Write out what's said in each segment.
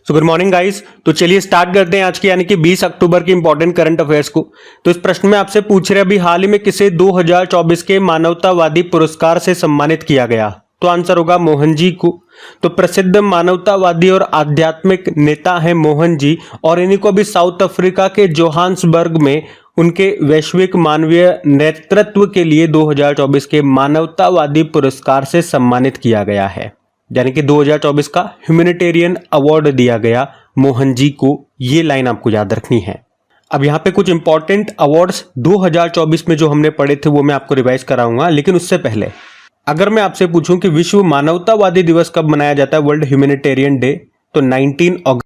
So good morning guys. तो चलिए start करते हैं आज की यानी कि 20 अक्टूबर की इंपॉर्टेंट करंट अफेयर्स को। तो इस प्रश्न में आपसे पूछ रहे अभी हाल ही में किसे 2024 के मानवतावादी पुरस्कार से सम्मानित किया गया। तो आंसर होगा मोहन जी को। तो प्रसिद्ध मानवतावादी और आध्यात्मिक नेता हैं मोहन जी, और इन्हीं को अभी साउथ अफ्रीका के जोहान्सबर्ग में उनके वैश्विक मानवीय नेतृत्व के लिए 2024 के मानवतावादी पुरस्कार से सम्मानित किया गया है, यानी कि 2024 का ह्यूमैनिटेरियन अवार्ड दिया गया मोहन जी को। ये लाइन आपको याद रखनी है। अब यहाँ पे कुछ इंपॉर्टेंट अवार्ड्स 2024 में जो हमने पढ़े थे वो मैं आपको रिवाइज कराऊंगा, लेकिन उससे पहले अगर मैं आपसे पूछूं कि विश्व मानवतावादी दिवस कब मनाया जाता है, वर्ल्ड ह्यूमैनिटेरियन डे, तो 19 अगस्त।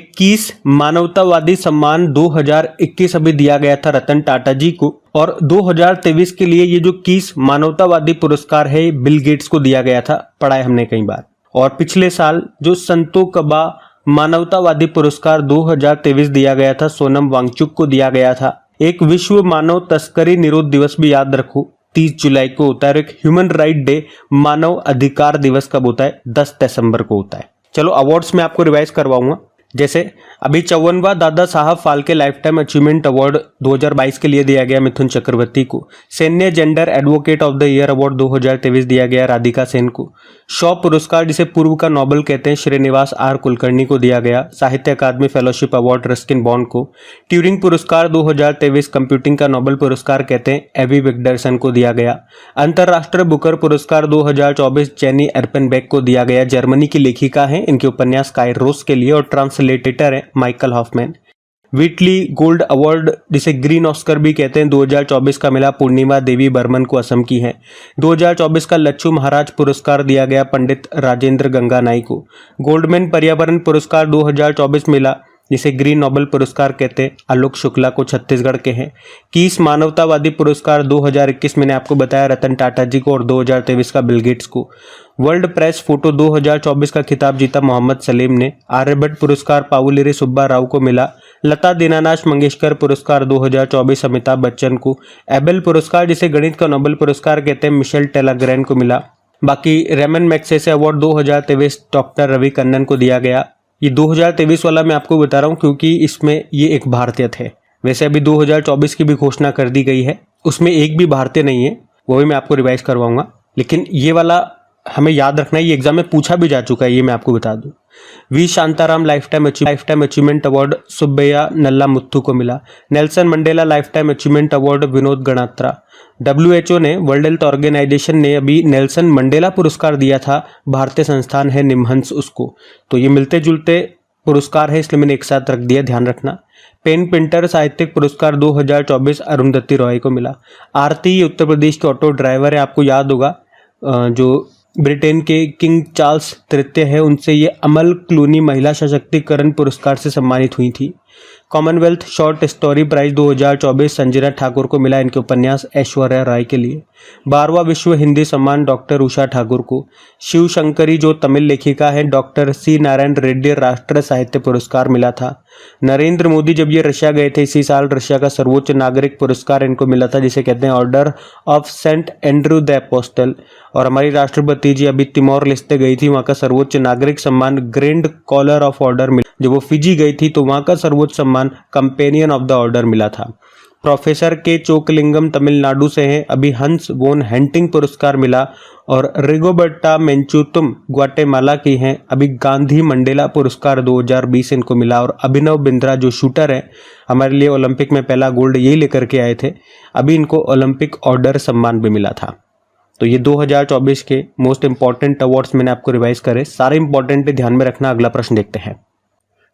21 मानवतावादी सम्मान 2021 अभी दिया गया था रतन टाटा जी को, और 2023 के लिए ये जो 21 मानवतावादी पुरस्कार है बिल गेट्स को दिया गया था, पढ़ा है हमने कई बार। और पिछले साल जो संतो कबा मानवतावादी पुरस्कार 2023 दिया गया था, सोनम वांगचुक को दिया गया था। एक विश्व मानव तस्करी निरोध दिवस भी याद रखो 30 जुलाई को होता है, और एक ह्यूमन राइट डे मानव अधिकार दिवस कब होता है, 10 दिसंबर को होता है। चलो अवार्ड्स में आपको रिवाइज करवाऊंगा। जैसे अभी 54वां Dada Saheb Phalke life time achievement award 2022 के लिए दिया गया मिथुन चक्रवर्ती को। सैन्य gender advocate of the year award 2023 दिया गया राधिका सेन को। शॉ पुरस्कार जिसे पूर्व का नोबेल कहते हैं श्रीनिवास आर कुलकर्णी को दिया गया। साहित्य अकादमी फेलोशिप अवार्ड रस्किन बॉन्ड को। ट्यूरिंग पुरस्कार 2023 कंप्यूटिंग का नोबेल पुरस्कार कहते हैं एवी विक्टरसन को दिया गया। अंतर्राष्ट्रीय बुकर पुरस्कार 2024 जेनी एर्पेनबेक को दिया गया, जर्मनी की लेखिका हैं, इनके उपन्यास काइरोस के लिए, और ट्रांसलेटर है Michael Hoffmann. Whitley gold award जिसे ग्रीन ऑस्कर भी कहते हैं 2024 का मिला पूर्णिमा देवी बर्मन को, असम की है। 2024 का लच्छू महाराज पुरस्कार दिया गया पंडित राजेंद्र गंगानाई को। गोल्डमैन पर्यावरण पुरस्कार 2024 मिला जिसे ग्रीन नोबेल पुरस्कार कहते हैं आलोक शुक्ला को, छत्तीसगढ़ के हैं। 21 मानवतावादी पुरस्कार 2021 मैंने आपको बताया रतन टाटा जी को, और 2023 का बिल गेट्स को। वर्ल्ड प्रेस फोटो 2024 का खिताब जीता मोहम्मद सलीम ने। आर्यभट्ट पुरस्कार पावुलेरी सुब्बा राव को मिला। लता दीनानाथ मंगेशकर पुरस्कार 2024 अमिताभ बच्चन को। एबेल पुरस्कार जिसे गणित का नोबेल पुरस्कार कहते हैं मिशेल टेलाग्रैन को मिला। बाकी Ramon Magsaysay award 2023 doctor Ravi Kannan को दिया गया। ये 2023 वाला मैं आपको बता रहा हूँ क्योंकि इसमें ये एक भारतीय थे। वैसे अभी 2024 की भी घोषणा कर दी गई है, उसमें एक भी भारतीय नहीं है, वो भी मैं आपको रिवाइज करवाऊंगा। लेकिन ये वाला हमें याद रखना है, ये एग्जाम में पूछा भी जा चुका है, ये मैं आपको बता दूं। V Shantaram life time achievement award Subbaiah Nalla Muthu को मिला। Nelson Mandela life time achievement award Vinod Ganatra. WHO ने, वर्ल्ड हेल्थ ऑर्गेनाइजेशन ने अभी नेल्सन मंडेला पुरस्कार दिया था, भारतीय संस्थान है निमहंस उसको। तो ये मिलते जुलते पुरस्कार है, इसलिए मैंने एक साथ रख दिया, ध्यान रखना। पेन पिंटर साहित्यिक पुरस्कार 2024 अरुंधति रॉय को मिला। आरती उत्तर प्रदेश के ऑटो ड्राइवर है, आपको याद होगा जो ब्रिटेन के किंग चार्ल्स तृतीय है, उनसे ये अमल क्लूनी महिला सशक्तिकरण पुरस्कार से सम्मानित हुई थी। Commonwealth short story prize 2024 Sanjana Thakur को मिला, इनके उपन्यास ऐश्वर्या राय के लिए। 12वां विश्व हिंदी सम्मान डॉक्टर उषा ठाकुर को। शिव शंकरी जो तमिल लेखिका है, डॉक्टर सी नारायण रेड्डी राष्ट्रीय साहित्य पुरस्कार मिला था। नरेंद्र मोदी जब ये रशिया गए थे इसी साल, रशिया का सर्वोच्च नागरिक पुरस्कार इनको मिला था जिसे कहते हैं order of Saint Andrew the apostle. और हमारी राष्ट्रपति जी अभी तिमोर लेस्ते गई थी, वहाँ का सर्वोच्च नागरिक सम्मान ग्रैंड कॉलर ऑफ ऑर्डर मिला। जब वो फिजी गई थी तो वहाँ का सर्वोच्च सम्मान कंपेनियन ऑफ द ऑर्डर मिला था। प्रोफेसर के चोकलिंगम तमिलनाडु से हैं, अभी हंस वोन हेंटिंग पुरस्कार मिला। और रिगोबर्टा मेंचुतुम ग्वाटेमाला की हैं, अभी गांधी मंडेला पुरस्कार 2020 इनको मिला। और अभिनव बिंद्रा जो शूटर हैं, हमारे लिए ओलंपिक में पहला गोल्ड यही लेकर के आए थे, अभी इनको ओलंपिक ऑर्डर सम्मान भी मिला था। तो ये 2024 के मोस्ट इंपॉर्टेंट अवार्ड्स मैंने आपको रिवाइज करे, सारे इंपॉर्टेंट ध्यान में रखना। अगला प्रश्न देखते हैं।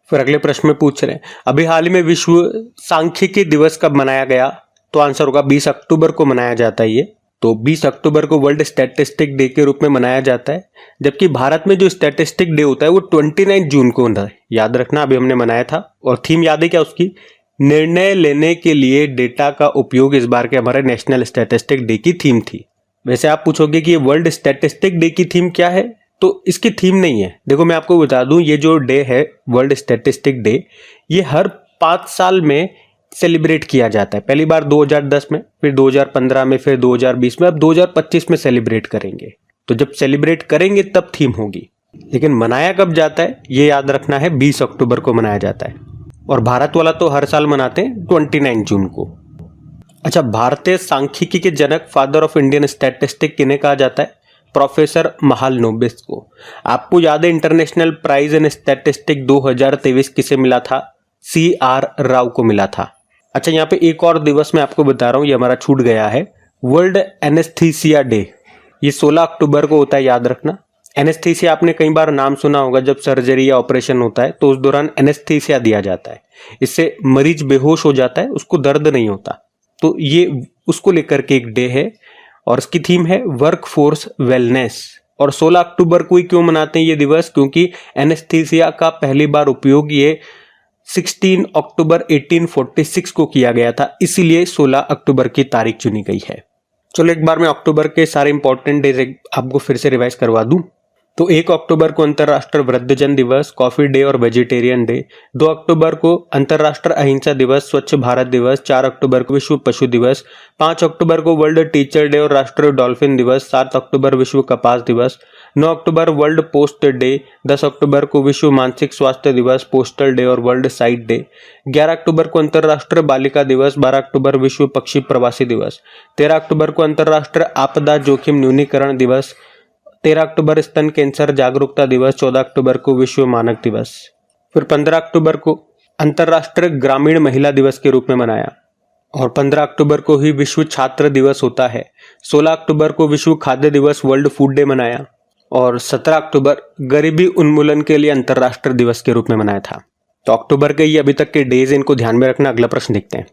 फिर अगले प्रश्न में पूछ रहे हैं अभी हाल ही में विश्व सांख्यिकी दिवस कब मनाया गया। तो आंसर होगा 20 अक्टूबर को मनाया जाता है ये। तो 20 अक्टूबर को वर्ल्ड स्टैटिस्टिक डे के रूप में मनाया जाता है, जबकि भारत में जो स्टैटिस्टिक डे होता है वो 29 जून को होता है, याद रखना। अभी हमने मनाया था, और थीम याद है क्या उसकी, निर्णय लेने के लिए डेटा का उपयोग। इस बार के हमारे नेशनल स्टैटिस्टिक डे की थीम थी। वैसे आप पूछोगे कि ये वर्ल्ड स्टैटिस्टिक डे की थीम क्या है, तो इसकी थीम नहीं है। देखो मैं आपको बता दूं, ये जो डे है वर्ल्ड स्टैटिस्टिक डे, ये हर 5 साल में सेलिब्रेट किया जाता है। पहली बार 2010 में, फिर 2015 में, फिर 2020 में, अब 2025 में सेलिब्रेट करेंगे। तो जब सेलिब्रेट करेंगे तब थीम होगी। लेकिन मनाया कब जाता है ये याद रखना है, 20 अक्टूबर को मनाया जाता है। और भारत वाला तो हर साल मनाते हैं 29 जून को। अच्छा, भारतीय सांख्यिकी के जनक, फादर ऑफ इंडियन स्टैटिस्टिक किन्हें कहा जाता है? प्रोफेसर महालनोबिस को। आपको याद है इंटरनेशनल प्राइज इन स्टैटिस्टिक 2023 किसे मिला था? CR राव को मिला था। अच्छा, यहाँ पे एक और दिवस मैं आपको बता रहा हूँ, ये हमारा छूट गया है, वर्ल्ड एनेस्थीसिया डे। ये 16 अक्टूबर को होता है, याद रखना। एनेस्थीसिया आपने कई बार नाम सुना होगा, जब सर्जरी या ऑपरेशन होता है तो उस दौरान एनेस्थीसिया दिया जाता है। इससे मरीज बेहोश हो जाता है, उसको दर्द नहीं होता। तो ये उसको लेकर के एक डे है और इसकी थीम है वर्क फोर्स वेलनेस। और 16 अक्टूबर को ही क्यों मनाते हैं ये दिवस? क्योंकि एनेस्थीसिया का पहली बार उपयोग ये 16 अक्टूबर 1846 को किया गया था, इसीलिए 16 अक्टूबर की तारीख चुनी गई है। चलो एक बार मैं अक्टूबर के सारे इंपॉर्टेंट डेज आपको फिर से रिवाइज करवा दूं। तो 1 अक्टूबर को अंतर्राष्ट्रीय वृद्धजन दिवस, कॉफी डे और वेजिटेरियन डे। 2 अक्टूबर को अंतर्राष्ट्रीय अहिंसा दिवस, स्वच्छ भारत दिवस। 4 अक्टूबर को विश्व पशु दिवस। 5 अक्टूबर को वर्ल्ड टीचर डे और राष्ट्रीय डॉल्फिन दिवस। 7 अक्टूबर विश्व कपास दिवस। 9 अक्टूबर वर्ल्ड पोस्ट डे। 10 अक्टूबर को विश्व मानसिक स्वास्थ्य दिवस, पोस्टल डे और वर्ल्ड साइट डे। 11 अक्टूबर को अंतर्राष्ट्रीय बालिका दिवस। 12 अक्टूबर विश्व पक्षी प्रवासी दिवस। 13 अक्टूबर को अंतर्राष्ट्रीय आपदा जोखिम न्यूनीकरण दिवस। 13 अक्टूबर स्तन कैंसर जागरूकता दिवस। 14 अक्टूबर को विश्व मानक दिवस। फिर 15 अक्टूबर को अंतर्राष्ट्रीय ग्रामीण महिला दिवस के रूप में मनाया। और 15 अक्टूबर को ही विश्व छात्र दिवस होता है। 16 अक्टूबर को विश्व खाद्य दिवस, वर्ल्ड फूड डे मनाया। और 17 अक्टूबर गरीबी उन्मूलन के लिए अंतर्राष्ट्रीय दिवस के रूप में मनाया था। तो अक्टूबर के ये अभी तक के डेज, इनको ध्यान में रखना। अगला प्रश्न देखते हैं।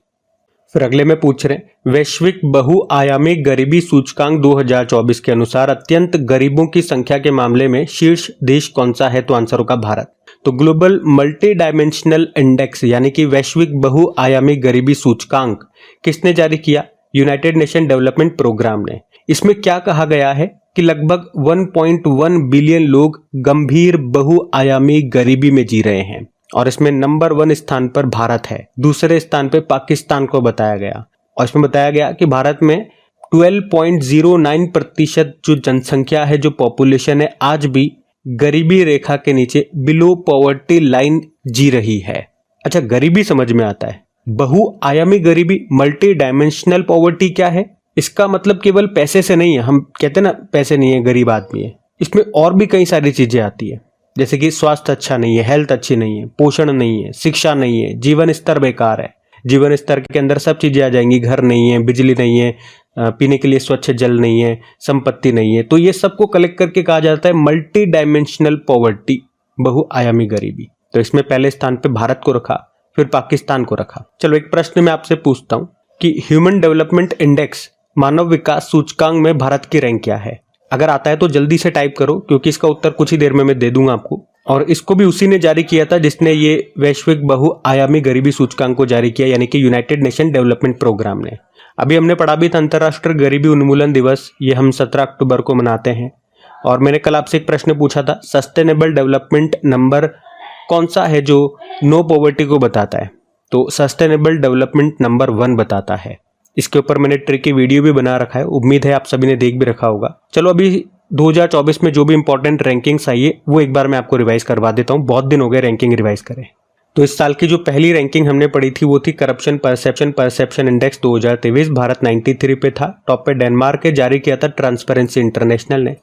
फिर अगले में पूछ रहे हैं, वैश्विक बहुआयामी गरीबी सूचकांक 2024 के अनुसार अत्यंत गरीबों की संख्या के मामले में शीर्ष देश कौन सा है? तो आंसर होगा भारत। तो ग्लोबल मल्टी डायमेंशनल इंडेक्स यानी कि वैश्विक बहुआयामी गरीबी सूचकांक किसने जारी किया? यूनाइटेड नेशन डेवलपमेंट प्रोग्राम ने। इसमें क्या कहा गया है कि लगभग 1.1 बिलियन लोग गंभीर बहुआयामी गरीबी में जी रहे हैं और इसमें नंबर 1 स्थान पर भारत है, दूसरे स्थान पर पाकिस्तान को बताया गया। और इसमें बताया गया कि भारत में 12.09% जो जनसंख्या है, जो पॉपुलेशन है, आज भी गरीबी रेखा के नीचे बिलो पॉवर्टी लाइन जी रही है। अच्छा, गरीबी समझ में आता है। बहुआयामी गरीबी, मल्टी डायमेंशनल पॉवर्टी क्या है? इसका मतलब केवल पैसे से नहीं है। हम कहते हैं ना पैसे नहीं है गरीब आदमी है, इसमें और भी कई सारी चीजें आती है, जैसे कि स्वास्थ्य अच्छा नहीं है, हेल्थ अच्छी नहीं है, पोषण नहीं है, शिक्षा नहीं है, जीवन स्तर बेकार है। जीवन स्तर के अंदर सब चीजें आ जाएंगी, घर नहीं है, बिजली नहीं है, पीने के लिए स्वच्छ जल नहीं है, संपत्ति नहीं है। तो ये सबको कलेक्ट करके कहा जाता है मल्टी डायमेंशनल पॉवर्टी, बहुआयामी गरीबी। तो इसमें पहले स्थान पे भारत को रखा, फिर पाकिस्तान को रखा। चलो एक प्रश्न मैं आपसे पूछता हूँ कि ह्यूमन डेवलपमेंट इंडेक्स, मानव विकास सूचकांक में भारत की रैंक क्या है? अगर आता है तो जल्दी से टाइप करो, क्योंकि इसका उत्तर कुछ ही देर में मैं दे दूंगा आपको। और इसको भी उसी ने जारी किया था जिसने ये वैश्विक बहुआयामी गरीबी सूचकांक को जारी किया, यानी कि यूनाइटेड नेशन डेवलपमेंट प्रोग्राम ने। अभी हमने पढ़ा भी था अंतर्राष्ट्रीय गरीबी उन्मूलन दिवस, ये हम 17 अक्टूबर को मनाते हैं। और मैंने कल आपसे एक प्रश्न पूछा था, सस्टेनेबल डेवलपमेंट नंबर कौन सा है जो नो पॉवर्टी को बताता है? तो सस्टेनेबल डेवलपमेंट नंबर 1 बताता है। इसके ऊपर मैंने ट्रिकी वीडियो भी बना रखा है, उम्मीद है आप सभी ने देख भी रखा होगा। चलो अभी 2024 में जो भी इंपॉर्टेंट रैंकिंग्स आई है वो एक बार मैं आपको रिवाइज करवा देता हूँ। बहुत दिन हो गए रैंकिंग रिवाइज करें। तो इस साल की जो पहली रैंकिंग हमने पढ़ी थी वो थी करप्शन परसेप्शन इंडेक्स 2023। भारत 93 पे था। टॉप पे डेनमार्क के जारी किया था ट्रांसपेरेंसी इंटरनेशनल ने।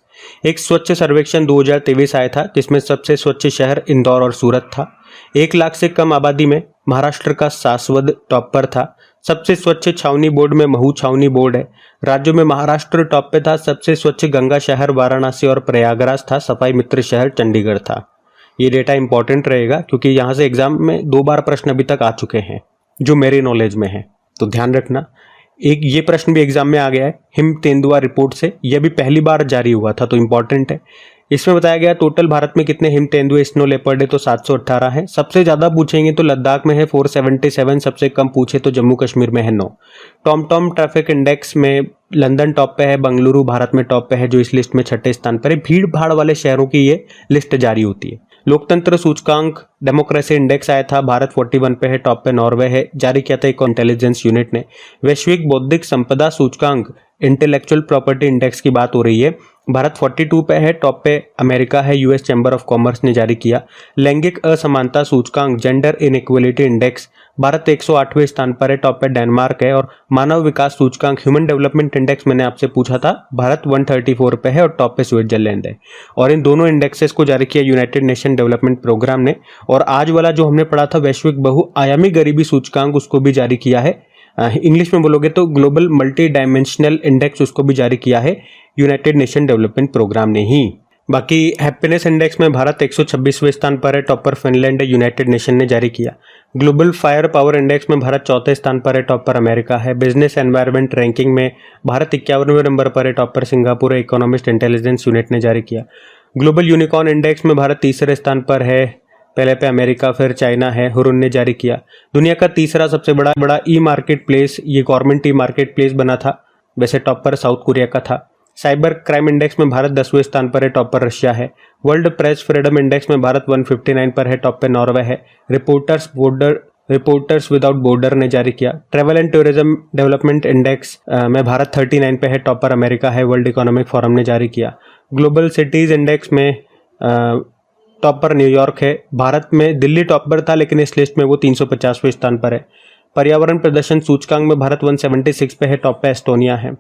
एक स्वच्छ सर्वेक्षण 2023 आया था जिसमें सबसे स्वच्छ शहर इंदौर और सूरत था। 1 लाख से कम आबादी में महाराष्ट्र का सासवद टॉप पर था। सबसे स्वच्छ छावनी बोर्ड में महू छावनी बोर्ड है। राज्यों में महाराष्ट्र टॉप पे था। सबसे स्वच्छ गंगा शहर वाराणसी और प्रयागराज था। सफाई मित्र शहर चंडीगढ़ था। ये डेटा इंपॉर्टेंट रहेगा क्योंकि यहाँ से एग्जाम में 2 बार प्रश्न अभी तक आ चुके हैं जो मेरे नॉलेज में है, तो ध्यान रखना। एक ये प्रश्न भी एग्जाम में आ गया है हिम तेंदुआ रिपोर्ट से, यह भी पहली बार जारी हुआ था तो इंपॉर्टेंट है। इसमें बताया गया टोटल भारत में कितने हिम तेंदुए स्नो लेपर्ड है, तो 718 है। सबसे ज्यादा पूछेंगे तो लद्दाख में है 477, सबसे कम पूछे तो जम्मू कश्मीर में है 9। टॉम ट्रैफिक इंडेक्स में लंदन टॉप पे है, बेंगलुरु भारत में टॉप पे है जो इस लिस्ट में 6ठे स्थान पर है। भीड़ भाड़ वाले शहरों की ये लिस्ट जारी होती है। लोकतंत्र सूचकांक डेमोक्रेसी इंडेक्स आया था, भारत 41 पे है, टॉप पे नॉर्वे है, जारी किया था इको इंटेलिजेंस यूनिट ने। वैश्विक बौद्धिक संपदा सूचकांक इंटेलेक्चुअल प्रॉपर्टी इंडेक्स की बात हो रही है, भारत 42 पे है, टॉप पे अमेरिका है, यूएस चैम्बर ऑफ कॉमर्स ने जारी किया। लैंगिक असमानता सूचकांक जेंडर इनइक्वलिटी इंडेक्स भारत 108वें स्थान पर है, टॉप पे डेनमार्क है। और मानव विकास सूचकांक ह्यूमन डेवलपमेंट इंडेक्स मैंने आपसे पूछा था, भारत 134 पे है और टॉप पे स्विट्जरलैंड है। और इन दोनों इंडेक्सेस को जारी किया यूनाइटेड नेशन डेवलपमेंट प्रोग्राम ने। और आज वाला जो हमने पढ़ा था वैश्विक बहुआयामी गरीबी सूचकांक, उसको भी जारी किया है, इंग्लिश में बोलोगे तो ग्लोबल मल्टी डायमेंशनल इंडेक्स, उसको भी जारी किया है यूनाइटेड नेशन डेवलपमेंट प्रोग्राम ने ही। बाकी हैप्पीनेस इंडेक्स में भारत 126वें स्थान पर है, टॉपर फिनलैंड है, यूनाइटेड नेशन ने जारी किया। ग्लोबल फायर पावर इंडेक्स में भारत 4थे स्थान पर है, टॉपर अमेरिका है। बिजनेस एनवायरनमेंट रैंकिंग में भारत 51वें नंबर पर है, टॉपर सिंगापुर है, इकोनॉमिस्ट इंटेलिजेंस यूनिट ने जारी किया। ग्लोबल यूनिकॉर्न इंडेक्स में भारत 3रे स्थान पर है, पहले पे अमेरिका फिर चाइना है, हुरुन ने जारी किया। दुनिया का तीसरा सबसे बड़ा ई मार्केट प्लेस, ये गवर्नमेंट ई मार्केट प्लेस बना था, वैसे टॉप पर साउथ कोरिया का था। साइबर क्राइम इंडेक्स में भारत 10वें स्थान पर है, टॉप पर रशिया है। वर्ल्ड प्रेस फ्रीडम इंडेक्स में भारत 159 पर है, टॉप पे नॉर्वे है। रिपोर्टर्स विदाउट बॉर्डर ने जारी किया। Travel and tourism development index में भारत 39 पे है, टॉप पर अमेरिका है, वर्ल्ड इकोनॉमिक फोरम ने जारी किया। ग्लोबल सिटीज इंडेक्स में टॉप पर न्यूयॉर्क है। भारत में दिल्ली टॉप पर था, लेकिन इस लिस्ट में वो 350वें स्थान पर है। पर्यावरण प्रदर्शन सूचकांक में भारत 176 पे है, टॉप पे एस्टोनिया है।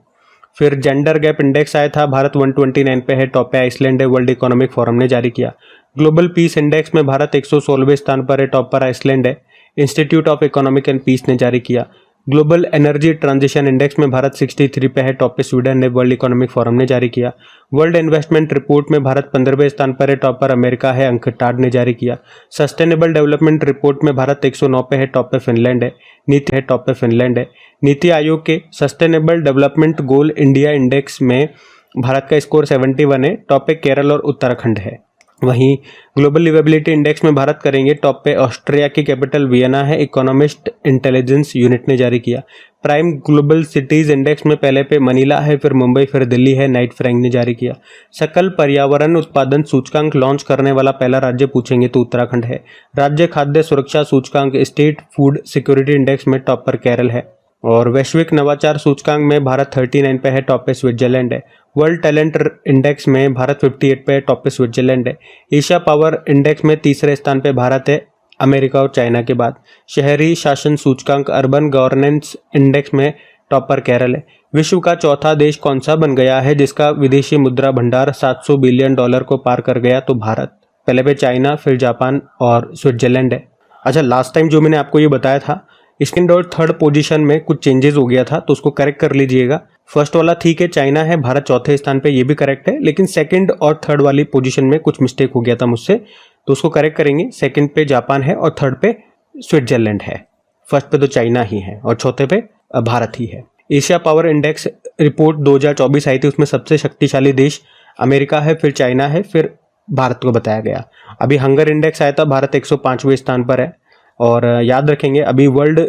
फिर जेंडर गैप इंडेक्स आया था, भारत 129 पे है, टॉप पे आइसलैंड है, वर्ल्ड इकोनॉमिक फोरम ने जारी किया। ग्लोबल पीस इंडेक्स में भारत 116वें स्थान पर है, टॉप पर आइसलैंड है, institute of economic and peace ने जारी किया। ग्लोबल एनर्जी ट्रांजिशन इंडेक्स में भारत 63 पे है, टॉप पे स्वीडन ने, वर्ल्ड इकोनॉमिक फोरम ने जारी किया। वर्ल्ड इन्वेस्टमेंट रिपोर्ट में भारत 15वें स्थान पर है, टॉप पर अमेरिका है, अंकटाड ने जारी किया। सस्टेनेबल डेवलपमेंट रिपोर्ट में भारत 109 पे है, टॉप पे फिनलैंड है, नीति है, टॉप पे फिनलैंड है। नीति आयोग के sustainable development goal India index में भारत का स्कोर 71 है, टॉप पे केरल और उत्तराखंड है। वहीं ग्लोबल लिवेबिलिटी इंडेक्स में भारत करेंगे टॉप पे, ऑस्ट्रिया की कैपिटल वियना है, इकोनॉमिस्ट इंटेलिजेंस यूनिट ने जारी किया। प्राइम ग्लोबल सिटीज इंडेक्स में पहले पे मनीला है, फिर मुंबई, फिर दिल्ली है, नाइट फ्रैंक ने जारी किया। सकल पर्यावरण उत्पादन सूचकांक लॉन्च करने वाला पहला राज्य पूछेंगे तो उत्तराखंड है। राज्य खाद्य सुरक्षा सूचकांक स्टेट फूड सिक्योरिटी इंडेक्स में टॉप पर केरल है। और वैश्विक नवाचार सूचकांक में भारत 39 पे है, टॉप पे स्विट्जरलैंड है। वर्ल्ड टैलेंट इंडेक्स में भारत 58 पे है, टॉप पे स्विट्जरलैंड है। एशिया पावर इंडेक्स में 3रे स्थान पे भारत है, अमेरिका और चाइना के बाद। शहरी शासन सूचकांक अर्बन गवर्नेंस इंडेक्स में टॉप पर केरल है। विश्व का चौथा देश कौन सा बन गया है जिसका विदेशी मुद्रा भंडार $700 बिलियन को पार कर गया? तो भारत, पहले पे चाइना, फिर जापान और स्विट्जरलैंड है। अच्छा, लास्ट टाइम जो मैंने आपको ये बताया था, सेकंड और थर्ड पोजीशन में कुछ चेंजेस हो गया था, तो उसको करेक्ट कर लीजिएगा। फर्स्ट वाला ठीक है, चाइना है, भारत चौथे स्थान पे, ये भी करेक्ट है। लेकिन सेकंड और थर्ड वाली पोजीशन में कुछ मिस्टेक हो गया था मुझसे, तो उसको करेक्ट करेंगे। सेकंड पे जापान है और थर्ड पे स्विट्जरलैंड है। फर्स्ट पे तो चाइना ही है और चौथे पे भारत ही है। एशिया पावर इंडेक्स रिपोर्ट 2024 आई थी, उसमें सबसे शक्तिशाली देश अमेरिका है, फिर चाइना है, फिर भारत को बताया गया। अभी हंगर इंडेक्स आया था, भारत 105वें स्थान पर है। और याद रखेंगे, अभी वर्ल्ड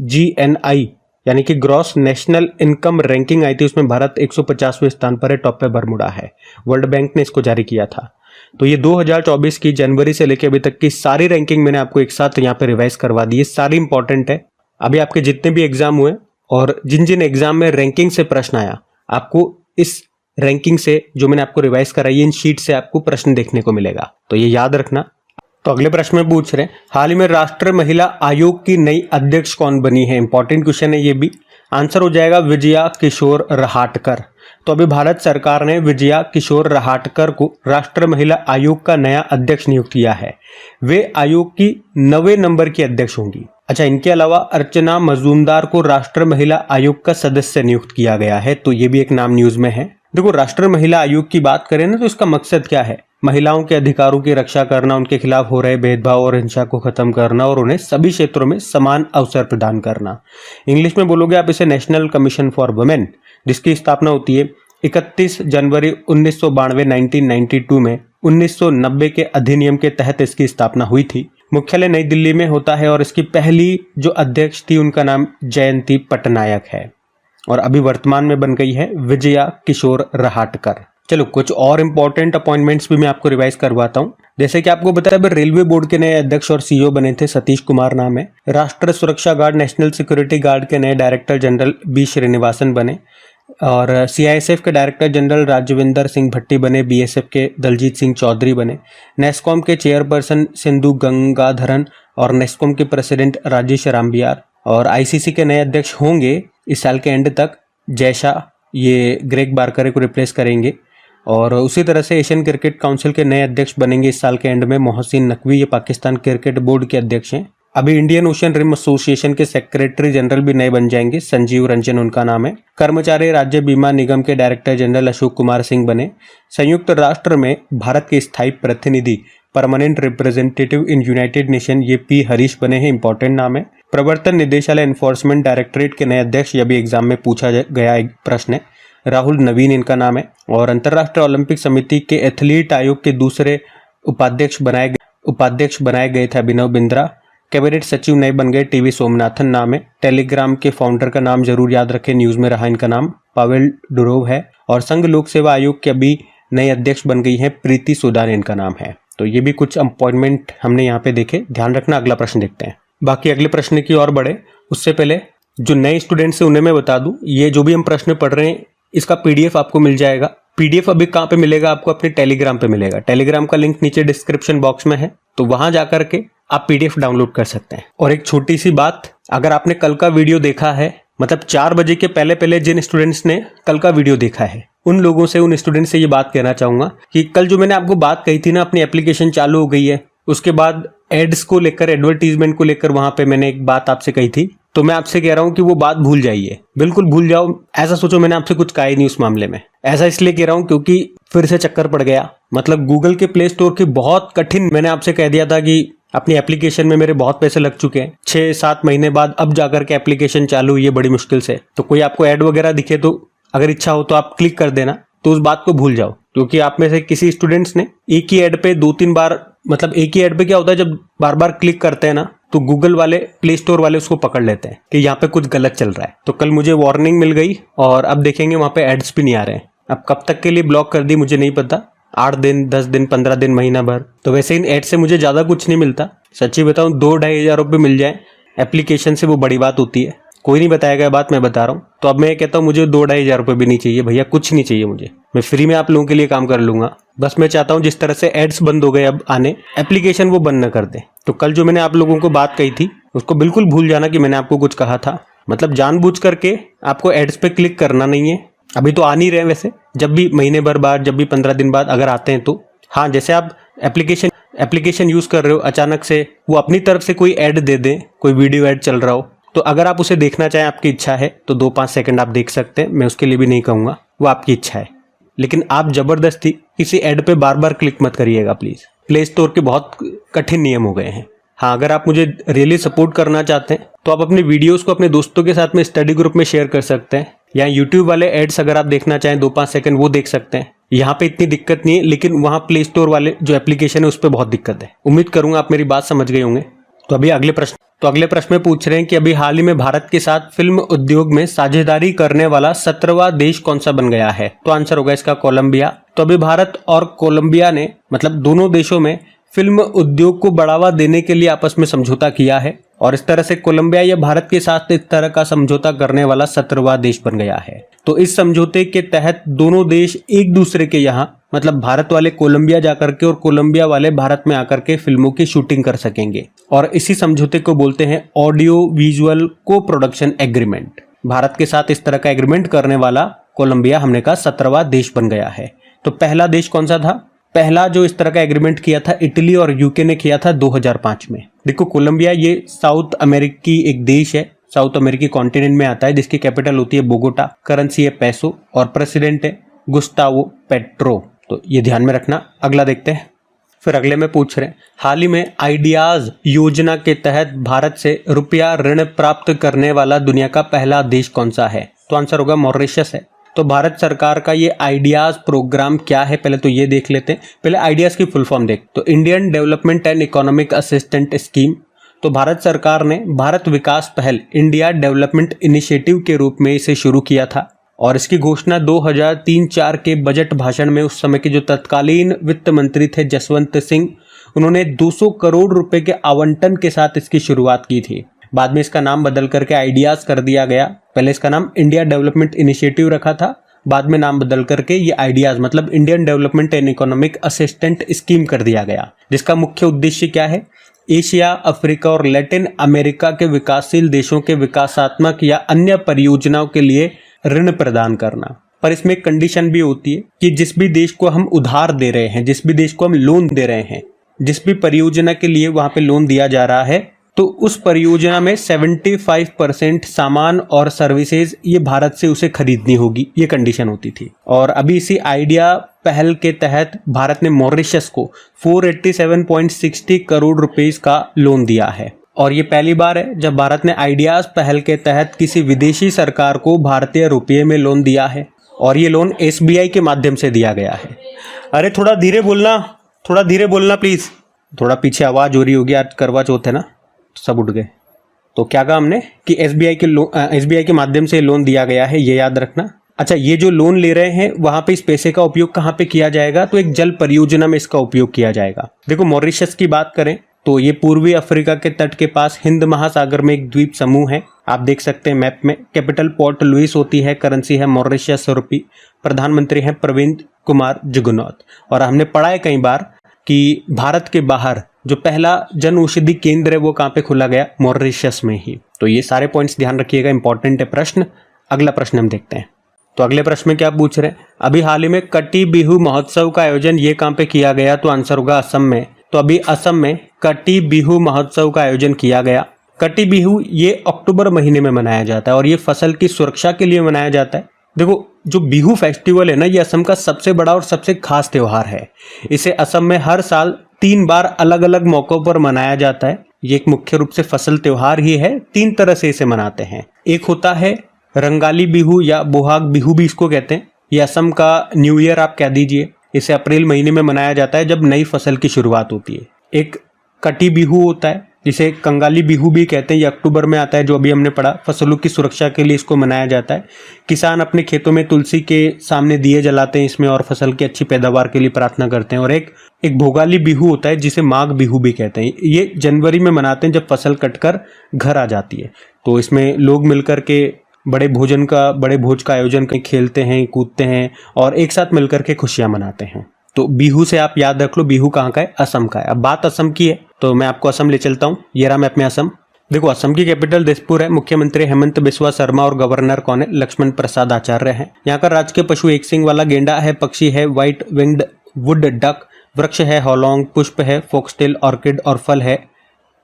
GNI यानी कि ग्रॉस नेशनल इनकम रैंकिंग आई थी, उसमें भारत 150वें स्थान पर है, टॉप पे बरमुडा है। वर्ल्ड बैंक ने इसको जारी किया था। तो ये 2024 की जनवरी से लेकर अभी तक की सारी रैंकिंग मैंने आपको एक साथ यहाँ पे रिवाइज करवा दी है, सारी इंपॉर्टेंट है। अभी आपके जितने भी एग्जाम हुए और जिन जिन एग्जाम में रैंकिंग से प्रश्न आया, आपको इस रैंकिंग से जो मैंने आपको रिवाइज कराई, इन शीट से आपको प्रश्न देखने को मिलेगा, तो ये याद रखना। तो अगले प्रश्न में पूछ रहे हैं, हाल ही में राष्ट्रीय महिला आयोग की नई अध्यक्ष कौन बनी है? इंपॉर्टेंट क्वेश्चन है ये भी। आंसर हो जाएगा विजया किशोर रहाटकर। तो अभी भारत सरकार ने विजया किशोर रहाटकर को राष्ट्रीय महिला आयोग का नया अध्यक्ष नियुक्त किया है। वे आयोग की 9वें नंबर की अध्यक्ष होंगी। अच्छा, इनके अलावा अर्चना मजूमदार को राष्ट्रीय महिला आयोग का सदस्य नियुक्त किया गया है, तो ये भी एक नाम न्यूज में है। देखो, राष्ट्रीय महिला आयोग की बात करें ना, तो इसका मकसद क्या है? महिलाओं के अधिकारों की रक्षा करना, उनके खिलाफ हो रहे भेदभाव और हिंसा को खत्म करना और उन्हें सभी क्षेत्रों में समान अवसर प्रदान करना। इंग्लिश में बोलोगे आप इसे नेशनल कमीशन फॉर वुमेन, जिसकी स्थापना होती है 31 जनवरी 1992 1992 में। 1990 के अधिनियम के तहत इसकी स्थापना हुई थी। मुख्यालय नई दिल्ली में होता है और इसकी पहली जो अध्यक्ष थी उनका नाम जयंती पटनायक है और अभी वर्तमान में बन गई है विजया किशोर रहाटकर। चलो, कुछ और इंपॉर्टेंट अपॉइंटमेंट्स भी मैं आपको रिवाइज करवाता हूँ। जैसे कि आपको बताया, रेलवे बोर्ड के नए अध्यक्ष और CEO बने थे, सतीश कुमार नाम है। राष्ट्रीय सुरक्षा गार्ड, नेशनल सिक्योरिटी गार्ड के नए डायरेक्टर जनरल B श्रीनिवासन बने। और सीआईएसएफ के डायरेक्टर जनरल राजविंदर सिंह भट्टी बने, बीएसएफ के दलजीत सिंह चौधरी बने, नेस्कॉम के चेयरपर्सन सिंधु गंगाधरन और नेस्कॉम के प्रेसिडेंट राजेश रामबियार, और आईसीसी के नए अध्यक्ष होंगे इस साल के एंड तक जयशाह, ये ग्रेग बारकरे को रिप्लेस करेंगे। और उसी तरह से एशियन क्रिकेट काउंसिल के नए अध्यक्ष बनेंगे इस साल के एंड में मोहसिन नकवी, ये पाकिस्तान क्रिकेट बोर्ड के अध्यक्ष हैं। अभी इंडियन ओशन रिम एसोसिएशन के सेक्रेटरी जनरल भी नए बन जाएंगे, संजीव रंजन उनका नाम है। कर्मचारी राज्य बीमा निगम के डायरेक्टर जनरल अशोक कुमार सिंह बने। संयुक्त राष्ट्र में भारत के स्थायी प्रतिनिधि permanent representative in United nation, ये पी हरीश बने हैं, इंपॉर्टेंट नाम है। प्रवर्तन निदेशालय एनफोर्समेंट डायरेक्टरेट के नए अध्यक्ष, यह भी एग्जाम में पूछा गया एक प्रश्न है, राहुल नवीन इनका नाम है। और अंतर्राष्ट्रीय ओलंपिक समिति के एथलीट आयोग के दूसरे उपाध्यक्ष बनाए गए थे अभिनव बिंद्रा। कैबिनेट सचिव नए बन गए, टीवी सोमनाथन नाम है। टेलीग्राम के फाउंडर का नाम जरूर याद रखें, न्यूज में रहा इनका नाम, पावेल डुरोव है। और संघ लोक सेवा आयोग के अभी नए अध्यक्ष बन गई हैं, प्रीति सुदान इनका नाम है। तो ये भी कुछ अपॉइंटमेंट हमने यहाँ पे देखे, ध्यान रखना। अगला प्रश्न देखते हैं। बाकी अगले प्रश्न की ओर बढ़े उससे पहले जो नए स्टूडेंट्स हैं उन्हें मैं बता दूं, ये जो भी हम प्रश्न पढ़ रहे हैं इसका पीडीएफ आपको मिल जाएगा। पीडीएफ अभी कहाँ पे मिलेगा? आपको अपने टेलीग्राम पे मिलेगा। टेलीग्राम का लिंक नीचे डिस्क्रिप्शन बॉक्स में है, तो वहां जाकर के आप पीडीएफ डाउनलोड कर सकते हैं। और एक छोटी सी बात, अगर आपने कल का वीडियो देखा है, मतलब 4 बजे के पहले जिन स्टूडेंट्स ने कल का वीडियो देखा है उन स्टूडेंट से ये बात कहना चाहूंगा कि कल जो मैंने आपको बात कही थी ना, अपनी एप्लीकेशन चालू हो गई है, उसके बाद एड्स को लेकर, एडवर्टीजमेंट को लेकर वहां पे मैंने एक बात आपसे कही थी, तो मैं आपसे कह रहा हूं कि वो बात भूल जाइए, बिल्कुल भूल जाओ। ऐसा सोचो मैंने आपसे कुछ कहा ही नहीं उस मामले में। ऐसा इसलिए कह रहा हूं क्योंकि फिर से चक्कर पड़ गया। मतलब गूगल के प्ले स्टोर की बहुत कठिन, मैंने आपसे कह दिया था कि अपनी एप्लीकेशन में मेरे बहुत पैसे लग चुके हैं, 6-7 महीने बाद अब जाकर के एप्लीकेशन चालू हुई है बड़ी मुश्किल से। तो कोई आपको ऐड वगैरह दिखे तो अगर इच्छा हो तो आप क्लिक कर देना, तो उस बात को भूल जाओ। क्योंकि आप में से किसी स्टूडेंट्स ने एक ही ऐड पे 2-3 बार, मतलब एक ही ऐड पे क्या होता है, जब बार बार क्लिक करते हैं ना, तो गूगल वाले, प्ले स्टोर वाले उसको पकड़ लेते हैं कि यहाँ पे कुछ गलत चल रहा है। तो कल मुझे वार्निंग मिल गई और अब देखेंगे वहां पे एड्स भी नहीं आ रहे हैं। अब कब तक के लिए ब्लॉक कर दी मुझे नहीं पता, 8 दिन, 10 दिन, 15 दिन, महीना भर। तो वैसे इन एड से मुझे ज्यादा कुछ नहीं मिलता, सच्ची बताऊं 2-2.5 हज़ार रुपये मिल जाए एप्लीकेशन से, वो बड़ी बात होती है। कोई नहीं बताएगा बात, मैं बता रहा हूँ। तो अब मैं कहता हूँ मुझे 2-2.5 हज़ार रुपये भी नहीं चाहिए भैया, कुछ नहीं चाहिए मुझे, मैं फ्री में आप लोगों के लिए काम कर लूंगा। बस मैं चाहता हूँ जिस तरह से एड्स बंद हो गए अब आने, एप्लीकेशन वो बंद न कर दे। तो कल जो मैंने आप लोगों को बात कही थी उसको बिल्कुल भूल जाना कि मैंने आपको कुछ कहा था। मतलब जानबूझ करके आपको एड्स पे क्लिक करना नहीं है। अभी तो आ नहीं रहे वैसे, जब भी महीने भर बाद, जब भी 15 दिन बाद अगर आते हैं तो हाँ, जैसे आप एप्लीकेशन यूज कर रहे हो, अचानक से वो अपनी तरफ से कोई ऐड दे दें, कोई वीडियो ऐड चल रहा हो, तो अगर आप उसे देखना चाहें, आपकी इच्छा है तो 2-5 सेकंड आप देख सकते हैं, मैं उसके लिए भी नहीं कहूँगा, वो आपकी इच्छा है। लेकिन आप जबरदस्ती किसी ऐड पे बार बार क्लिक मत करिएगा प्लीज़। प्ले स्टोर के बहुत कठिन नियम हो गए हैं। हाँ, अगर आप मुझे रियली सपोर्ट करना चाहते हैं तो आप अपनी वीडियोस को अपने दोस्तों के साथ में स्टडी ग्रुप में शेयर कर सकते हैं, या यूट्यूब वाले एड्स अगर आप देखना चाहें 2-5 सेकंड वो देख सकते हैं। यहाँ पे इतनी दिक्कत नहीं है, लेकिन वहाँ प्ले स्टोर वाले जो एप्लीकेशन है उस पर बहुत दिक्कत है। उम्मीद करूंगा आप मेरी बात समझ गए होंगे। तो अगले प्रश्न में पूछ रहे हैं कि अभी हाल ही में भारत के साथ फिल्म उद्योग में साझेदारी करने वाला 17वां देश कौन सा बन गया है? तो आंसर होगा इसका कोलंबिया। तो अभी भारत और कोलंबिया ने, मतलब दोनों देशों में फिल्म उद्योग को बढ़ावा देने के लिए आपस में समझौता किया है, और इस तरह से कोलंबिया या भारत के साथ इस तरह का समझौता करने वाला 17वां देश बन गया है। तो इस समझौते के तहत दोनों देश एक दूसरे के यहाँ, मतलब भारत वाले कोलंबिया जाकर के और कोलंबिया वाले भारत में आकर के फिल्मों की शूटिंग कर सकेंगे, और इसी समझौते को बोलते हैं ऑडियो विजुअल को प्रोडक्शन एग्रीमेंट। भारत के साथ इस तरह का एग्रीमेंट करने वाला कोलंबिया, हमने कहा 17वां देश बन गया है। तो पहला देश कौन सा था? पहला जो इस तरह का एग्रीमेंट किया था इटली और यूके ने किया था 2005 में। देखो, कोलंबिया ये साउथ अमेरिकी एक देश है, साउथ अमेरिकी कॉन्टिनेंट में आता है, जिसकी कैपिटल होती है बोगोटा, करेंसी है पैसो, और प्रेसिडेंट है गुस्तावो पेट्रो। तो ये ध्यान में रखना। अगला देखते हैं। फिर अगले में पूछ रहे हैं, हाल ही में आइडियाज योजना के तहत भारत से रुपया ऋण प्राप्त करने वाला दुनिया का पहला देश कौन सा है? तो आंसर होगा मॉरिशस है। तो भारत सरकार का ये आइडियाज प्रोग्राम क्या है, पहले तो ये देख लेते हैं। पहले आइडियाज की फुल फॉर्म देख, तो Indian development and economic assistant scheme. तो भारत सरकार ने भारत विकास पहल, इंडिया डेवलपमेंट इनिशिएटिव के रूप में इसे शुरू किया था, और इसकी घोषणा 2003-04 के बजट भाषण में उस समय के जो तत्कालीन वित्त मंत्री थे जसवंत सिंह, उन्होंने 200 करोड़ रुपए के आवंटन के साथ इसकी शुरुआत की थी। बाद में इसका नाम बदल करके आइडियाज कर दिया गया। पहले इसका नाम इंडिया डेवलपमेंट इनिशिएटिव रखा था, बाद में नाम बदल करके ये आइडियाज मतलब Indian development and economic assistant scheme कर दिया गया, जिसका मुख्य उद्देश्य क्या है, एशिया, अफ्रीका और लैटिन अमेरिका के विकासशील देशों के विकासात्मक या अन्य परियोजनाओं के लिए ऋण प्रदान करना। पर इसमें एक कंडीशन भी होती है कि जिस भी देश को हम उधार दे रहे हैं, जिस भी देश को हम लोन दे रहे हैं, जिस भी परियोजना के लिए वहां पे लोन दिया जा रहा है, तो उस परियोजना में 75% सामान और सर्विसेज ये भारत से उसे खरीदनी होगी, ये कंडीशन होती थी। और अभी इसी आइडिया पहल के तहत भारत ने मॉरिशस को 487.60 करोड़ रुपए का लोन दिया है। और ये पहली बार है जब भारत ने आइडियाज पहल के तहत किसी विदेशी सरकार को भारतीय रुपये में लोन दिया है, और ये लोन SBI के माध्यम से दिया गया है। अरे थोड़ा धीरे बोलना प्लीज, थोड़ा पीछे आवाज हो रही होगी, आज करवा चौथ है ना, सब उठ गए। तो क्या कहा हमने कि SBI के माध्यम से लोन दिया गया है, ये याद रखना। अच्छा, ये जो लोन ले रहे हैं वहां पे इस पैसे का उपयोग कहाँ पे किया जाएगा, तो एक जल परियोजना में इसका उपयोग किया जाएगा। देखो मॉरिशस की बात करें तो ये पूर्वी अफ्रीका के तट के पास हिंद महासागर में एक द्वीप समूह है, आप देख सकते हैं मैप में। कैपिटल पोर्ट लुइस होती है, करेंसी है मॉरिशस रुपी, प्रधानमंत्री हैं प्रविंद कुमार जुगनौथ। और हमने पढ़ा है कई बार कि भारत के बाहर जो पहला जन औषधि केंद्र है वो कहाँ पे खुला गया, मॉरिशस में ही। तो ये सारे पॉइंट्स ध्यान रखिएगा, इंपॉर्टेंट है प्रश्न। अगला प्रश्न हम देखते हैं। तो अगले प्रश्न में क्या पूछ रहे हैं, अभी हाल ही में कटी बिहू महोत्सव का आयोजन ये कहाँ पे किया गया, तो आंसर होगा असम में। तो अभी असम में कटी बिहू महोत्सव का आयोजन किया गया। कटी बिहू ये अक्टूबर महीने में मनाया जाता है और ये फसल की सुरक्षा के लिए मनाया जाता है। देखो जो बिहू फेस्टिवल है ना, ये असम का सबसे बड़ा और सबसे खास त्योहार है। इसे असम में हर साल 3 बार अलग अलग मौकों पर मनाया जाता है। ये एक मुख्य रूप से फसल त्योहार ही है, 3 तरह से इसे मनाते हैं। एक होता है रंगाली बिहू या बोहाग बिहू भी इसको कहते हैं, ये असम का न्यू ईयर आप कह दीजिए। इसे अप्रैल महीने में मनाया जाता है जब नई फसल की शुरुआत होती है। एक कटी बिहू होता है जिसे कंगाली बिहू भी कहते हैं, ये अक्टूबर में आता है, जो अभी हमने पढ़ा। फसलों की सुरक्षा के लिए इसको मनाया जाता है। किसान अपने खेतों में तुलसी के सामने दिए जलाते हैं इसमें और फसल की अच्छी पैदावार के लिए प्रार्थना करते हैं। और एक भोगाली बिहू होता है जिसे माघ बिहू भी कहते हैं, ये जनवरी में मनाते हैं जब फसल कटकर घर आ जाती है। तो इसमें लोग मिलकर के बड़े भोज का आयोजन करके खेलते हैं, कूदते हैं और एक साथ मिलकर के खुशियां मनाते हैं। तो बिहू से आप याद रख लो, बिहू कहाँ का है, असम का है। अब बात असम की है तो मैं आपको असम ले चलता हूँ। ये रहा मैप में असम। देखो असम की कैपिटल दिसपुर है, मुख्यमंत्री हेमंत बिस्वा शर्मा और गवर्नर कौन है, लक्ष्मण प्रसाद आचार्य हैं। यहाँ का राजकीय पशु एक सिंग वाला गेंडा है, पक्षी है व्हाइट विंग्ड वुड डक, वृक्ष है हॉलोंग, पुष्प है फोक्सटेल ऑर्किड और फल है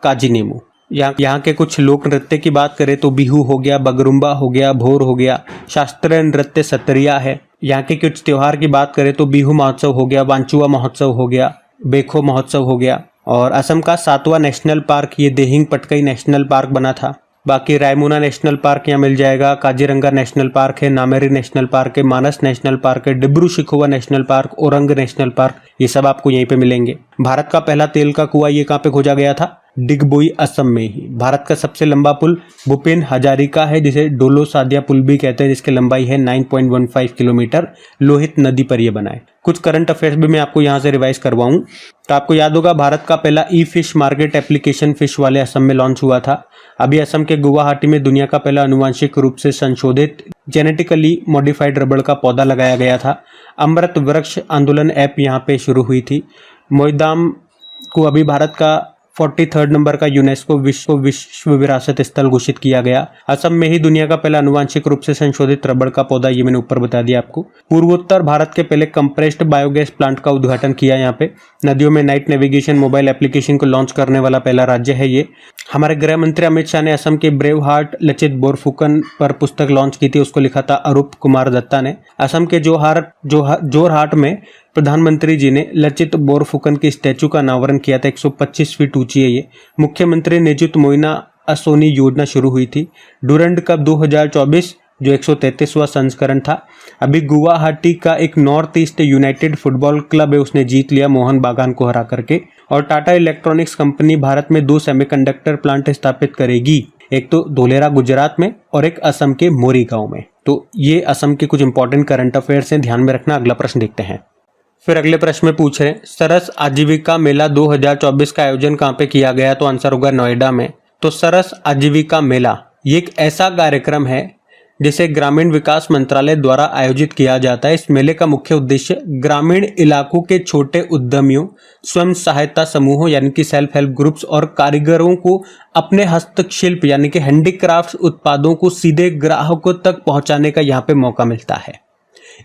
काजी नींबू। यहाँ के कुछ लोक नृत्य की बात करें तो बिहू हो गया, बगरुम्बा हो गया, भोर हो गया, शास्त्रीय नृत्य सतरिया है। यहाँ के कुछ त्योहार की बात करें तो बिहू महोत्सव हो गया, वांचुआ महोत्सव हो गया, बेखो महोत्सव हो गया। और असम का 7वां नेशनल पार्क ये देहिंग पटकई नेशनल पार्क बना था। बाकी रायमोना नेशनल पार्क यहाँ मिल जाएगा, काजीरंगा नेशनल पार्क है, नामेरी नेशनल पार्क है, मानस नेशनल पार्क है, Dibru Saikhowa national park, Orang national park, ये सब आपको यहीं पे मिलेंगे। भारत का पहला तेल का कुआं ये कहाँ पे खोजा गया था, डिगबोई असम में ही। भारत का सबसे लंबा पुल भूपेन हजारिका है जिसे डोलो सादिया पुल भी कहते हैं, जिसकी लंबाई है 9.15 किलोमीटर, लोहित नदी पर यह बना है। कुछ करंट अफेयर्स भी मैं आपको यहाँ से रिवाइज करवाऊं तो आपको याद होगा भारत का पहला ई फिश मार्केट एप्लीकेशन फिश वाले असम में लॉन्च हुआ था। अभी असम के गुवाहाटी में दुनिया का पहला अनुवांशिक रूप से संशोधित जेनेटिकली मॉडिफाइड रबड़ का पौधा लगाया गया था। अमृत वृक्ष आंदोलन ऐप यहाँ पे शुरू हुई थी। मोईदाम को अभी भारत का 43rd नंबर का यूनेस्को विश्व विरासत स्थल घोषित किया गया। असम में ही दुनिया का पहला अनुवांशिक रूप से संशोधित रबड़ का पौधा, ये मैंने ऊपर बता दिया आपको। पूर्वोत्तर भारत के पहले कंप्रेस्ड बायोगैस प्लांट का उद्घाटन किया यहाँ पे। नदियों में नाइट नेविगेशन मोबाइल एप्लीकेशन को लॉन्च करने वाला पहला राज्य है ये। हमारे गृह मंत्री अमित शाह ने असम के ब्रेव हार्ट लचित बोरफुकन पर पुस्तक लॉन्च की थी, उसको लिखा था अरूप कुमार दत्ता ने। असम के जोरहाट में प्रधानमंत्री जी ने लचित बोरफुकन की स्टैचू का अनावरण किया था, 125 फीट ऊंची है ये। मुख्यमंत्री निजुत मोइना असोनी योजना शुरू हुई थी। डूरंड कप 2024 जो 133वां संस्करण था। अभी गुवाहाटी का एक north east United football club है, उसने जीत लिया मोहन बागान को हरा करके। और टाटा इलेक्ट्रॉनिक्स कंपनी भारत में 2 सेमीकंडक्टर प्लांट स्थापित करेगी, एक तो धोलेरा गुजरात में और एक असम के मोरी गांव में। तो ये असम के कुछ इंपॉर्टेंट करंट अफेयर्स हैं, ध्यान में रखना। अगला प्रश्न देखते हैं। फिर अगले प्रश्न में पूछ रहे हैं सरस आजीविका मेला 2024 का आयोजन कहाँ पे किया गया, तो आंसर होगा नोएडा में। तो सरस आजीविका मेला ये एक ऐसा कार्यक्रम है जिसे ग्रामीण विकास मंत्रालय द्वारा आयोजित किया जाता है। इस मेले का मुख्य उद्देश्य ग्रामीण इलाकों के छोटे उद्यमियों, स्वयं सहायता समूहों यानी कि सेल्फ हेल्प ग्रुप्स और कारीगरों को अपने हस्तशिल्प यानी कि हैंडीक्राफ्ट उत्पादों को सीधे ग्राहकों तक पहुंचाने का यहाँ पे मौका मिलता है।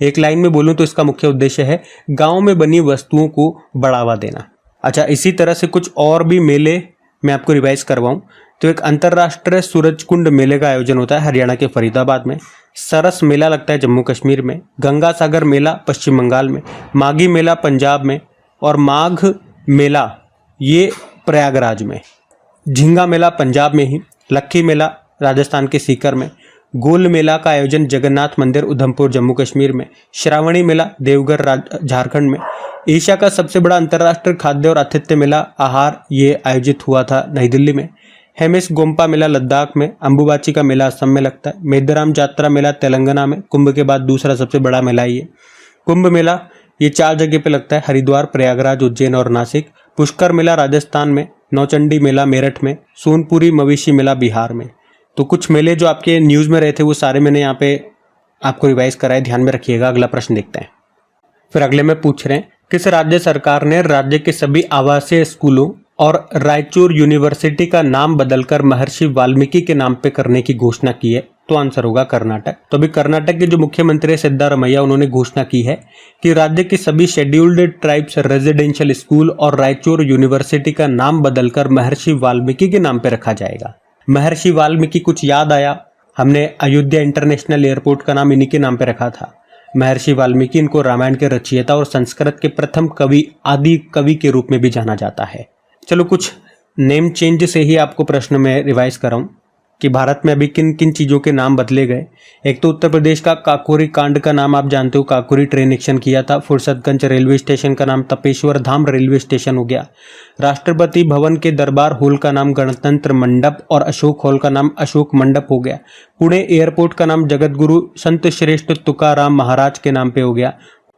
एक लाइन में बोलूं तो इसका मुख्य उद्देश्य है गांव में बनी वस्तुओं को बढ़ावा देना। अच्छा, इसी तरह से कुछ और भी मेले मैं आपको रिवाइज करवाऊं तो एक अंतर्राष्ट्रीय सूरजकुंड मेले का आयोजन होता है हरियाणा के फरीदाबाद में, सरस मेला लगता है जम्मू कश्मीर में, गंगा सागर मेला पश्चिम बंगाल में, माघी मेला पंजाब में और माघ मेला ये प्रयागराज में, झींगा मेला पंजाब में ही, लक्खी मेला राजस्थान के सीकर में, गोल मेला का आयोजन जगन्नाथ मंदिर उधमपुर जम्मू कश्मीर में, श्रावणी मेला देवघर झारखंड में, एशिया का सबसे बड़ा अंतर्राष्ट्रीय खाद्य और आतिथ्य मेला आहार ये आयोजित हुआ था नई दिल्ली में, हेमिस गोम्पा मेला लद्दाख में, अंबुबाची का मेला असम में लगता है, मेदराम जात्रा मेला तेलंगाना में, कुंभ के बाद दूसरा सबसे बड़ा मेला ये कुंभ मेला ये 4 जगह पे लगता है, हरिद्वार, प्रयागराज, उज्जैन और नासिक, पुष्कर मेला राजस्थान में, नौचंडी मेला मेरठ में, सोनपुरी मवेशी मेला बिहार में। तो कुछ मेले जो आपके न्यूज़ में रहे थे वो सारे मैंने यहाँ पे आपको रिवाइज कराए, ध्यान में रखिएगा। अगला प्रश्न देखते हैं। फिर अगले में पूछ रहे हैं किस राज्य सरकार ने राज्य के सभी आवासीय स्कूलों और रायचूर यूनिवर्सिटी का नाम बदलकर महर्षि वाल्मीकि के नाम पे करने की घोषणा की है? तो आंसर होगा कर्नाटक। तो अभी कर्नाटक के जो मुख्यमंत्री सिद्धारमैया उन्होंने घोषणा की है कि राज्य की सभी शेड्यूल्ड ट्राइब्स रेजिडेंशियल स्कूल और रायचूर यूनिवर्सिटी का नाम बदलकर महर्षि वाल्मीकि के नाम पे रखा जाएगा। महर्षि वाल्मीकि कुछ याद आया, हमने अयोध्या इंटरनेशनल एयरपोर्ट का नाम इन्हीं के नाम पे रखा था। महर्षि वाल्मीकि इनको रामायण के रचयिता और संस्कृत के प्रथम कवि, आदि कवि के रूप में भी जाना जाता है। चलो कुछ नेम चेंज से ही आपको प्रश्न में रिवाइज कराऊं कि भारत में अभी किन किन चीज़ों के नाम बदले गए। एक तो उत्तर प्रदेश का काकोरी कांड का नाम आप जानते हो, काकोरी ट्रेन एक्शन किया था। फुर्सतगंज रेलवे स्टेशन का नाम तपेश्वर धाम रेलवे स्टेशन हो गया। राष्ट्रपति भवन के दरबार हॉल का नाम गणतंत्र मंडप और अशोक हॉल का नाम अशोक मंडप हो गया। पुणे एयरपोर्ट का नाम जगत गुरु संत श्रेष्ठ तुकाराम महाराज के नाम पे हो गया।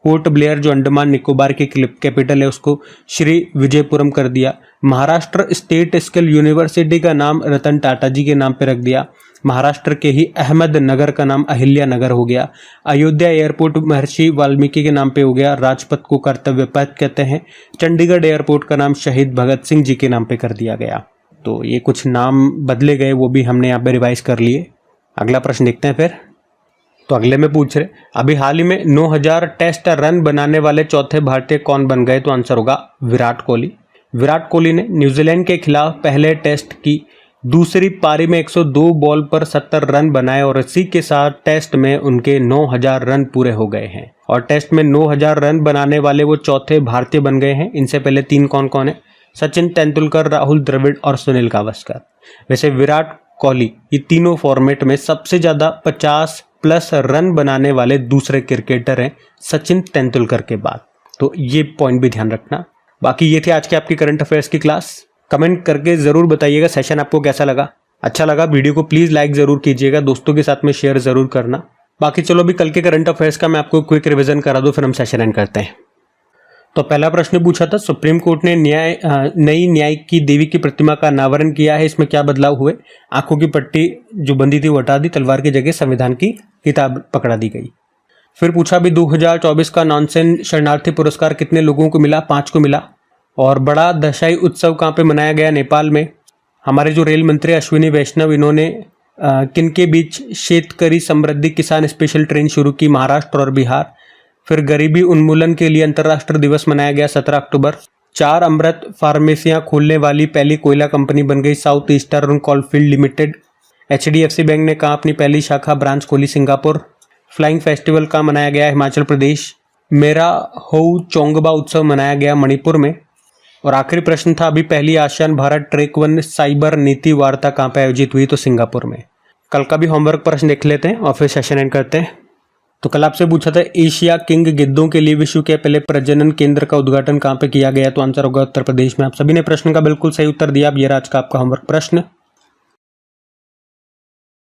पोर्ट ब्लेयर जो अंडमान निकोबार की कैपिटल है उसको श्री विजयपुरम कर दिया। महाराष्ट्र स्टेट स्किल यूनिवर्सिटी का नाम रतन टाटा जी के नाम पे रख दिया। महाराष्ट्र के ही अहमदनगर का नाम अहिल्या नगर हो गया। अयोध्या एयरपोर्ट महर्षि वाल्मीकि के नाम पे हो गया। राजपथ को कर्तव्य पथ कहते हैं। चंडीगढ़ एयरपोर्ट का नाम शहीद भगत सिंह जी के नाम पे कर दिया गया। तो ये कुछ नाम बदले गए, वो भी हमने यहाँ पे रिवाइज कर लिए। अगला प्रश्न देखते हैं फिर। तो अगले में पूछ रहे अभी हाल ही में 9000 टेस्ट रन बनाने वाले चौथे भारतीय कौन बन गए? तो आंसर होगा विराट कोहली। विराट कोहली ने न्यूजीलैंड के खिलाफ पहले टेस्ट की दूसरी पारी में 102 बॉल पर 70 रन बनाए और इसी के साथ टेस्ट में उनके 9000 रन पूरे हो गए हैं। और टेस्ट में 9000 रन बनाने वाले वो चौथे भारतीय बन गए हैं। इनसे पहले 3 कौन कौन है? सचिन तेंदुलकर, राहुल द्रविड़ और सुनील गावस्कर। वैसे विराट कोहली ये तीनों फॉर्मेट में सबसे ज़्यादा 50+ रन बनाने वाले दूसरे क्रिकेटर हैं सचिन तेंदुलकर के बाद। तो ये पॉइंट भी ध्यान रखना। बाकी ये थे आज के आपकी करंट अफेयर्स की क्लास। कमेंट करके ज़रूर बताइएगा सेशन आपको कैसा लगा। अच्छा लगा वीडियो को प्लीज़ लाइक ज़रूर कीजिएगा, दोस्तों के साथ में शेयर ज़रूर करना। बाकी चलो अभी कल के करंट अफेयर्स का मैं आपको क्विक रिवीजन करा दूँ, फिर हम सेशन एंड करते हैं। तो पहला प्रश्न पूछा था सुप्रीम कोर्ट ने नई न्याय की देवी की प्रतिमा का अनावरण किया है, इसमें क्या बदलाव हुए? आंखों की पट्टी जो बंदी थी वो हटा दी, तलवार की जगह संविधान की किताब पकड़ा दी गई। फिर पूछा भी 2024 का नॉनसेन शरणार्थी पुरस्कार कितने लोगों को मिला? 5 को मिला। और बड़ा दशई उत्सव कहाँ पे मनाया गया? नेपाल में। हमारे जो रेल मंत्री अश्विनी वैष्णव इन्होंने किन के बीच शेतकरी समृद्धि किसान स्पेशल ट्रेन शुरू की? महाराष्ट्र और बिहार। फिर गरीबी उन्मूलन के लिए अंतर्राष्ट्रीय दिवस मनाया गया 17 अक्टूबर। 4 अमृत फार्मेसियां खोलने वाली पहली कोयला कंपनी बन गई south eastern coalfield limited. HDFC bank ने कहा अपनी पहली शाखा ब्रांच खोली सिंगापुर। फ्लाइंग फेस्टिवल का मनाया गया हिमाचल प्रदेश। मेरा होऊ चोंगबा उत्सव मनाया गया मणिपुर में। और आखिरी प्रश्न था अभी पहली आसियान भारत ट्रैक 1 साइबर नीति वार्ता कहाँ पे आयोजित हुई? तो सिंगापुर में। कल का भी होमवर्क प्रश्न देख लेते हैं और फिर सेशन एंड करते हैं। तो कल आपसे पूछा था एशिया किंग गिद्धों के लिए विश्व के पहले प्रजनन केंद्र का उद्घाटन कहाँ पे किया गया? तो आंसर होगा उत्तर प्रदेश में। आप सभी ने प्रश्न का बिल्कुल सही उत्तर दिया। अब ये आज का आपका होमवर्क प्रश्न।